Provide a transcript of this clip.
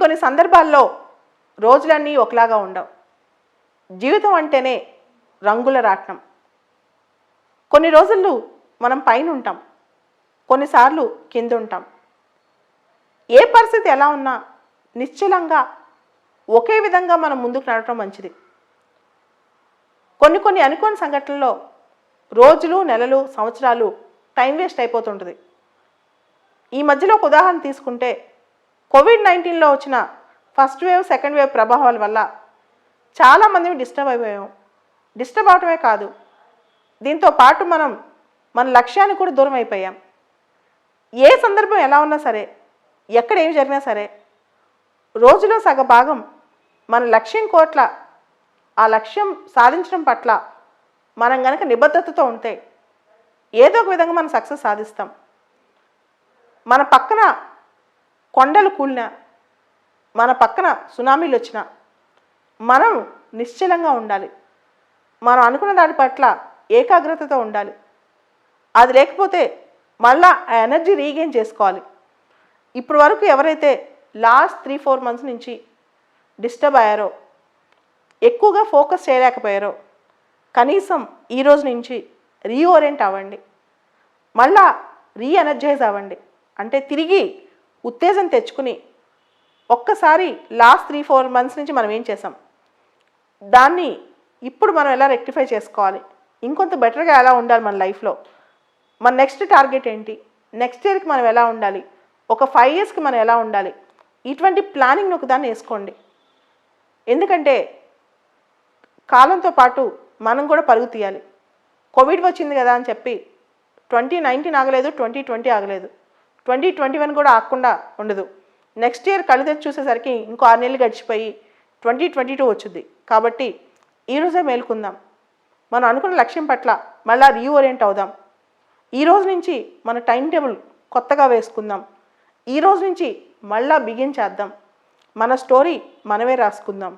కొన్ని సందర్భాల్లో రోజులన్నీ ఒకలాగా ఉండవు. జీవితం అంటేనే రంగుల రాట్నం. కొన్ని రోజులు మనం పైన ఉంటాం, కొన్నిసార్లు కింద ఉంటాం. ఏ పరిస్థితి ఎలా ఉన్నా నిశ్చలంగా ఒకే విధంగా మనం ముందుకు నడవడం మంచిది. కొన్ని అనుకోని సంఘటనల్లో రోజులు, నెలలు, సంవత్సరాలు టైం వేస్ట్ అయిపోతుంటుంది. ఈ మధ్యలో ఒక ఉదాహరణ తీసుకుంటే కోవిడ్-19లో వచ్చిన ఫస్ట్ వేవ్, సెకండ్ వేవ్ ప్రభావాల వల్ల చాలామంది డిస్టర్బ్ అయిపోయాం. డిస్టర్బ్ అవటమే కాదు, దీంతో పాటు మనం మన లక్ష్యానికి కూడా దూరం అయిపోయాం. ఏ సందర్భం ఎలా ఉన్నా సరే, ఎక్కడ ఏమి జరిగినా సరే, రోజులో సగ భాగం మన లక్ష్యం కోట్ల ఆ లక్ష్యం సాధించడం పట్ల మనం కనుక నిబద్ధతతో ఉంటే ఏదో ఒక విధంగా మనం సక్సెస్ సాధిస్తాం. మన పక్కన కొండలు కూలినా, మన పక్కన సునామీలు వచ్చినా మనం నిశ్చలంగా ఉండాలి. మనం అనుకున్న దాని పట్ల ఏకాగ్రతతో ఉండాలి. అది లేకపోతే మళ్ళా ఆ ఎనర్జీ రీగెయిన్ చేసుకోవాలి. ఇప్పటి వరకు ఎవరైతే లాస్ట్ 3-4 మంత్స్ నుంచి డిస్టర్బ్ అయ్యారో, ఎక్కువగా ఫోకస్ చేయలేకపోయారో, కనీసం ఈరోజు నుంచి రీఓరియంట్ అవ్వండి. మళ్ళా రీఎనర్జైజ్ అవ్వండి. అంటే తిరిగి ఉత్తేజం తెచ్చుకుని ఒక్కసారి లాస్ట్ 3-4 మంత్స్ నుంచి మనం ఏం చేసాం, దాన్ని ఇప్పుడు మనం ఎలా రెక్టిఫై చేసుకోవాలి, ఇంకొంత బెటర్గా ఎలా ఉండాలి మన లైఫ్లో, మన నెక్స్ట్ టార్గెట్ ఏంటి, నెక్స్ట్ ఇయర్కి మనం ఎలా ఉండాలి, ఒక 5 ఇయర్స్కి మనం ఎలా ఉండాలి, ఇటువంటి ప్లానింగ్ ఒకదాన్ని వేసుకోండి. ఎందుకంటే కాలంతో పాటు మనం కూడా పరుగు తీయాలి. కోవిడ్ వచ్చింది కదా అని చెప్పి 2019 ఆగలేదు, 2020 ఆగలేదు, 2021 కూడా ఆగకుండా ఉండదు. నెక్స్ట్ ఇయర్ కళ్ళు తెచ్చి చూసేసరికి ఇంకో 6 నెలలు గడిచిపోయి 2022 వచ్చింది. కాబట్టి ఈరోజే మేలుకుందాం. మనం అనుకున్న లక్ష్యం పట్ల మళ్ళీ రీఓరియంట్ అవుదాం. ఈ రోజు నుంచి మన టైం టేబుల్ కొత్తగా వేసుకుందాం. ఈ రోజు నుంచి మళ్ళీ బిగిన్ చేద్దాం. మన స్టోరీ మనమే రాసుకుందాం.